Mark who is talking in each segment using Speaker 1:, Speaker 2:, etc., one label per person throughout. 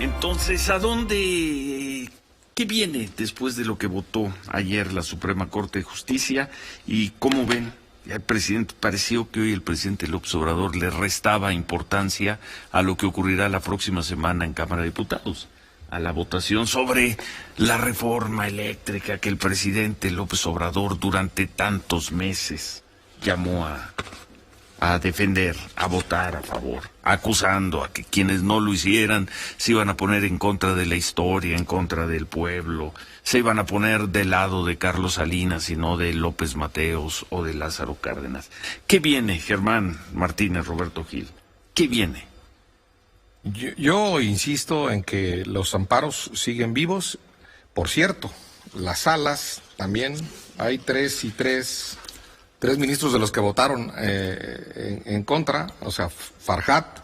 Speaker 1: Entonces, ¿a dónde? ¿Qué viene después de lo que votó ayer la Suprema Corte de Justicia? ¿Y cómo ven? El presidente, pareció que hoy el presidente López Obrador le restaba importancia a lo que ocurrirá la próxima semana en Cámara de Diputados, a la votación sobre la reforma eléctrica que el presidente López Obrador durante tantos meses llamó a defender, a votar a favor, acusando a que quienes no lo hicieran se iban a poner en contra de la historia, en contra del pueblo, se iban a poner del lado de Carlos Salinas y no de López Mateos o de Lázaro Cárdenas. ¿Qué viene, Germán Martínez, Roberto Gil? ¿Qué viene?
Speaker 2: Yo insisto en que los amparos siguen vivos. Por cierto, las salas también, hay tres ministros de los que votaron en contra, o sea, Farjat,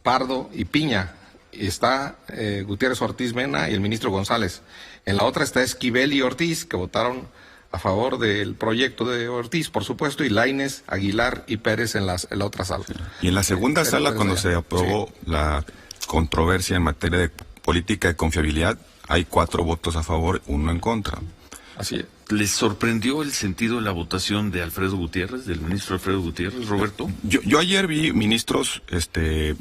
Speaker 2: Pardo y Piña. Está Gutiérrez Ortiz Mena y el ministro González. En la otra está Esquivel y Ortiz, que votaron a favor del proyecto de Ortiz, por supuesto, y Lainez, Aguilar y Pérez en la otra sala.
Speaker 3: Y en la segunda sala, cuando se aprobó la controversia en materia de política de confiabilidad, hay 4 votos a favor, 1 en contra.
Speaker 2: Así es.
Speaker 1: ¿Les sorprendió el sentido de la votación de Alfredo Gutiérrez, del ministro Alfredo Gutiérrez, Roberto?
Speaker 3: Yo ayer vi ministros que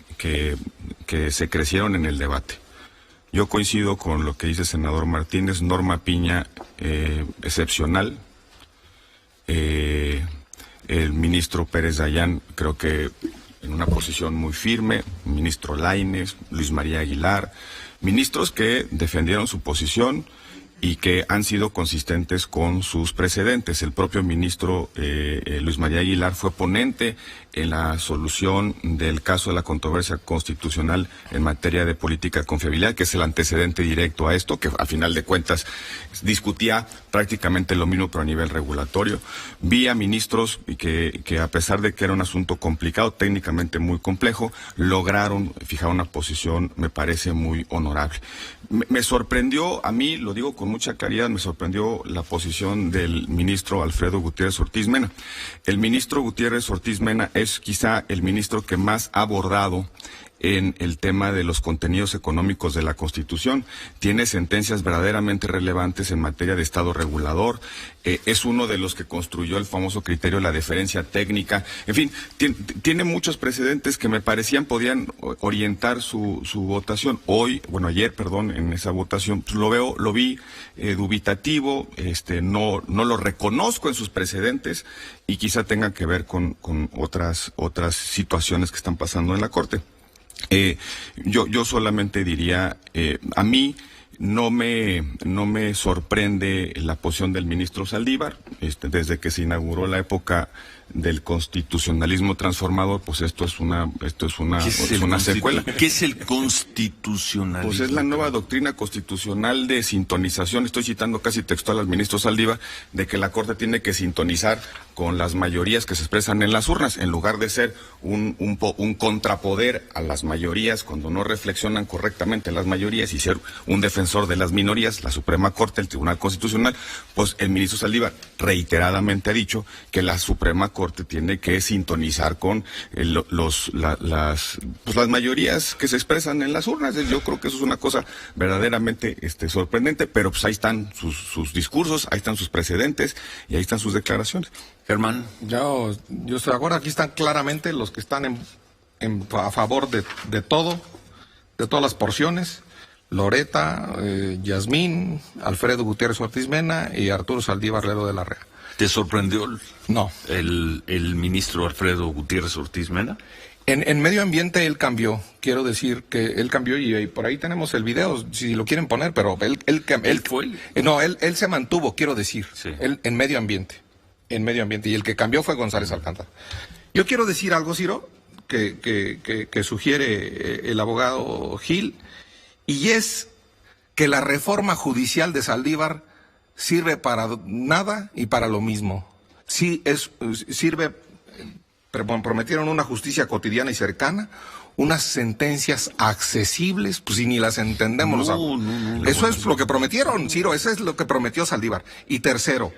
Speaker 3: se crecieron en el debate. Yo coincido con lo que dice el senador Martínez. Norma Piña, excepcional. El ministro Pérez Dayán, creo que en una posición muy firme. Ministro Lainez, Luis María Aguilar, ministros que defendieron su posición y que han sido consistentes con sus precedentes. El propio ministro Luis María Aguilar fue ponente en la solución del caso de la controversia constitucional en materia de política de confiabilidad, que es el antecedente directo a esto, que a final de cuentas discutía prácticamente lo mismo pero a nivel regulatorio. Vi a ministros que a pesar de que era un asunto complicado, técnicamente muy complejo, lograron fijar una posición, me parece, muy honorable. Me sorprendió, a mí, lo digo con mucha claridad, me sorprendió la posición del ministro Alfredo Gutiérrez Ortiz Mena. El ministro Gutiérrez Ortiz Mena es quizá el ministro que más ha abordado en el tema de los contenidos económicos de la Constitución. Tiene sentencias verdaderamente relevantes en materia de Estado regulador. Es uno de los que construyó el famoso criterio de la deferencia técnica. En fin, tiene muchos precedentes que me parecían podían orientar su votación. Ayer, en esa votación, pues lo vi dubitativo, no lo reconozco en sus precedentes y quizá tenga que ver con otras situaciones que están pasando en la Corte. Yo solamente diría, a mí no me sorprende la posición del ministro Saldívar, desde que se inauguró la época del constitucionalismo transformador, pues esto es una secuela.
Speaker 1: ¿Qué es el constitucionalismo?
Speaker 3: Pues es la nueva doctrina constitucional de sintonización. Estoy citando casi textual al ministro Saldívar, de que la Corte tiene que sintonizar con las mayorías que se expresan en las urnas, en lugar de ser un contrapoder a las mayorías cuando no reflexionan correctamente las mayorías y ser un defensor de las minorías. La Suprema Corte, el Tribunal Constitucional, pues el ministro Saldívar reiteradamente ha dicho que la Suprema Corte tiene que sintonizar con las mayorías que se expresan en las urnas. Yo creo que eso es una cosa verdaderamente sorprendente, pero pues ahí están sus discursos, ahí están sus precedentes y ahí están sus declaraciones.
Speaker 1: Germán.
Speaker 2: Yo estoy de acuerdo. Aquí están claramente los que están a favor de todo, de todas las porciones. Loreta, Yasmín, Alfredo Gutiérrez Ortiz Mena y Arturo Saldívar Lerdo de la Rea.
Speaker 1: ¿Te sorprendió
Speaker 2: no
Speaker 1: el ministro Alfredo Gutiérrez Ortiz Mena?
Speaker 2: En medio ambiente él cambió, quiero decir que él cambió y por ahí tenemos el video, si lo quieren poner, pero él fue. No, él se mantuvo, quiero decir,
Speaker 1: sí.
Speaker 2: Él en medio ambiente, y el que cambió fue González Alcántara. Yo quiero decir algo, Ciro, que sugiere el abogado Gil, y es que la reforma judicial de Saldívar sirve para nada y para lo mismo. Sí, sirve, prometieron una justicia cotidiana y cercana, unas sentencias accesibles, pues si ni las entendemos. Eso es lo que prometieron, Ciro, eso es lo que prometió Saldívar. Y tercero,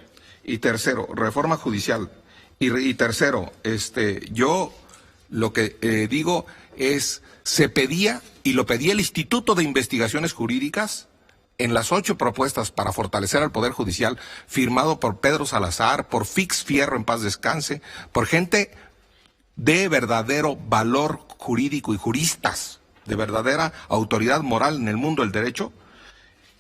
Speaker 2: reforma judicial. Y tercero, yo lo que digo se pedía, y lo pedía el Instituto de Investigaciones Jurídicas, en las 8 propuestas para fortalecer al Poder Judicial, firmado por Pedro Salazar, por Fix Fierro, en paz descanse, por gente de verdadero valor jurídico y juristas, de verdadera autoridad moral en el mundo del derecho,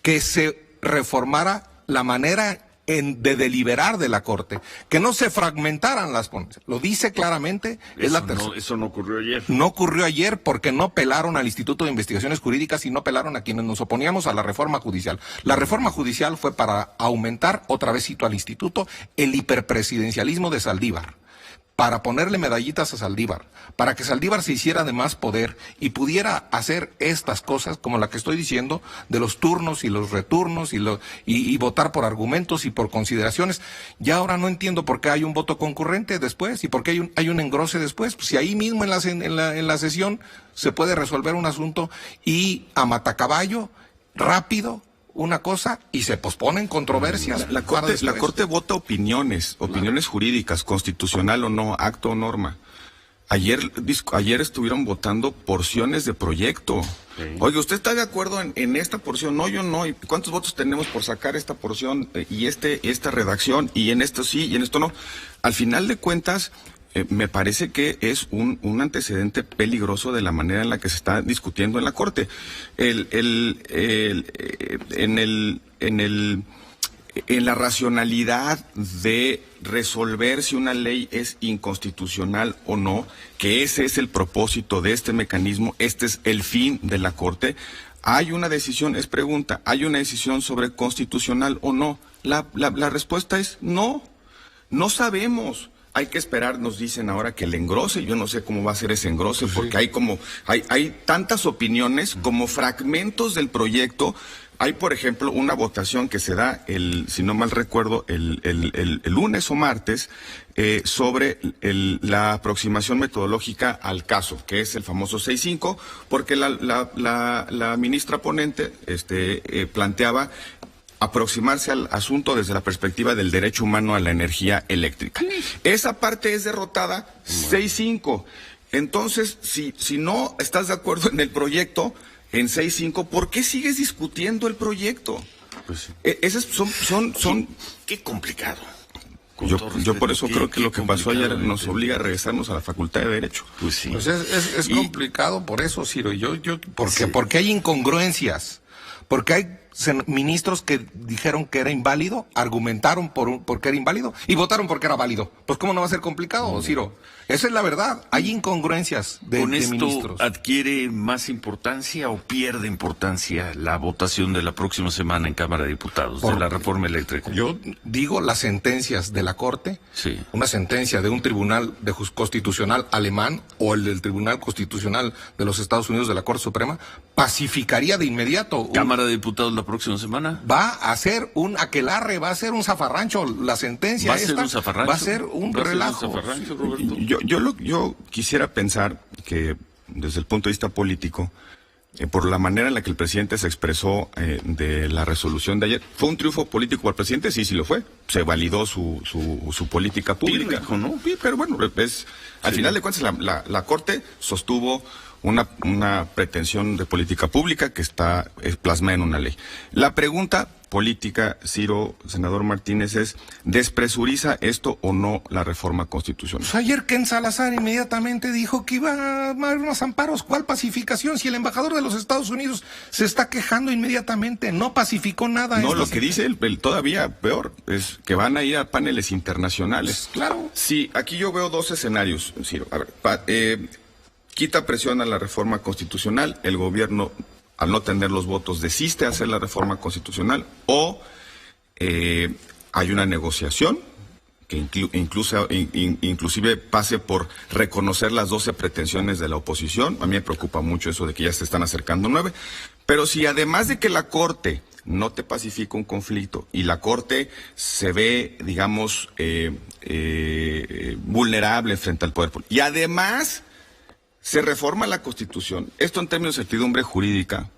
Speaker 2: que se reformara la manera de deliberar de la Corte, que no se fragmentaran las ponencias. Lo dice claramente, es la tercera.
Speaker 1: Eso no ocurrió ayer.
Speaker 2: No ocurrió ayer porque no pelaron al Instituto de Investigaciones Jurídicas y no pelaron a quienes nos oponíamos a la reforma judicial. La reforma judicial fue para aumentar, otra vez cito al Instituto, el hiperpresidencialismo de Saldívar, para ponerle medallitas a Saldívar, para que Saldívar se hiciera de más poder y pudiera hacer estas cosas como la que estoy diciendo, de los turnos y los returnos y votar por argumentos y por consideraciones. Ya ahora no entiendo por qué hay un voto concurrente después y por qué hay un engrose después. Pues si ahí mismo en la sesión se puede resolver un asunto y a matacaballo, rápido, una cosa, y se posponen controversias.
Speaker 3: La Corte vota opiniones jurídicas, constitucional o no, acto o norma. Ayer estuvieron votando porciones de proyecto. Sí. Oye, ¿usted está de acuerdo en esta porción? No, yo no. ¿Y cuántos votos tenemos por sacar esta porción y esta redacción? Y en esto sí, y en esto no. Al final de cuentas, me parece que es un antecedente peligroso de la manera en la que se está discutiendo en la Corte. En la racionalidad de resolver si una ley es inconstitucional o no, que ese es el propósito de este mecanismo, este es el fin de la Corte, hay una decisión, ¿hay una decisión sobre constitucional o no? La respuesta es no, no sabemos. Hay que esperar, nos dicen ahora, que el engrose, yo no sé cómo va a ser ese engrose, porque hay tantas opiniones como fragmentos del proyecto. Hay, por ejemplo, una votación que se da, si no mal recuerdo, el lunes o martes, sobre la aproximación metodológica al caso, que es el famoso 6.5, porque la ministra ponente planteaba aproximarse al asunto desde la perspectiva del derecho humano a la energía eléctrica. Esa parte es derrotada, 6.5. Entonces, si no estás de acuerdo en el proyecto, en 6.5, ¿por qué sigues discutiendo el proyecto?
Speaker 1: Pues sí.
Speaker 3: Esos son...
Speaker 1: Qué complicado.
Speaker 3: Yo por eso creo que lo que pasó ayer nos obliga a regresarnos a la Facultad de Derecho.
Speaker 2: Pues sí. Pues es complicado por eso, Ciro. Porque hay incongruencias. Porque hay ministros que dijeron que era inválido, argumentaron porque era inválido y votaron porque era válido. Pues ¿cómo no va a ser complicado, Ciro? Esa es la verdad. Hay incongruencias de ministros.
Speaker 1: ¿Con esto adquiere más importancia o pierde importancia la votación de la próxima semana en Cámara de Diputados de la reforma eléctrica?
Speaker 2: Yo digo las sentencias de la Corte,
Speaker 1: sí.
Speaker 2: Una sentencia de un tribunal constitucional alemán o el del Tribunal Constitucional de los Estados Unidos de la Corte Suprema, pacificaría de inmediato.
Speaker 1: ¿Cámara de Diputados la próxima semana?
Speaker 2: Va a ser un aquelarre, va a ser un zafarrancho la sentencia.
Speaker 1: ¿Va a ser un zafarrancho?
Speaker 2: Va a ser un relajo.
Speaker 3: Yo quisiera pensar que desde el punto de vista político, por la manera en la que el presidente se expresó de la resolución de ayer, ¿fue un triunfo político para el presidente? Sí lo fue. Se validó su política pública.
Speaker 1: Pírrico, ¿no?
Speaker 3: Sí, pero bueno, al final de cuentas la Corte sostuvo una pretensión de política pública que está plasmada en una ley. La pregunta política, Ciro, senador Martínez, es: ¿despresuriza esto o no la reforma constitucional?
Speaker 2: Pues ayer Ken Salazar inmediatamente dijo que iba a haber unos amparos. ¿Cuál pacificación? Si el embajador de los Estados Unidos se está quejando inmediatamente, no pacificó nada.
Speaker 3: No, lo que dice él todavía peor, es que van a ir a paneles internacionales.
Speaker 2: Pues, claro.
Speaker 3: Sí, aquí yo veo dos escenarios, Ciro. A ver, quita presión a la reforma constitucional, el gobierno, al no tener los votos, desiste de hacer la reforma constitucional, o hay una negociación que inclusive pase por reconocer las 12 pretensiones de la oposición. A mí me preocupa mucho eso de que ya se están acercando 9. Pero si además de que la Corte no te pacifica un conflicto y la Corte se ve, digamos, vulnerable frente al poder político, y además se reforma la Constitución, esto en términos de certidumbre jurídica,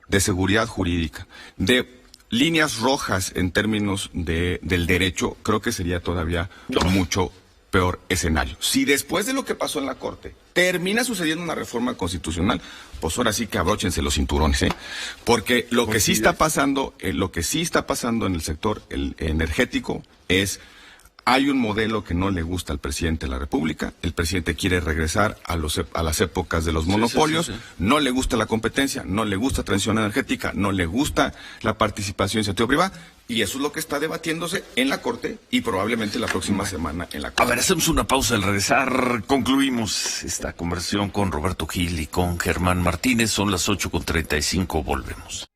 Speaker 3: de seguridad jurídica, de líneas rojas en términos del derecho, creo que sería todavía mucho peor escenario. Si después de lo que pasó en la Corte termina sucediendo una reforma constitucional, pues ahora sí que abróchense los cinturones, porque lo que sí está pasando, en el sector energético es, hay un modelo que no le gusta al presidente de la República. El presidente quiere regresar a las épocas de los monopolios. Sí. No le gusta la competencia, no le gusta transición energética, no le gusta la participación en sector privado. Y eso es lo que está debatiéndose en la Corte y probablemente la próxima semana en la Corte.
Speaker 1: A ver, hacemos una pausa. Al regresar concluimos esta conversación con Roberto Gil y con Germán Martínez. Son las 8:35. Volvemos.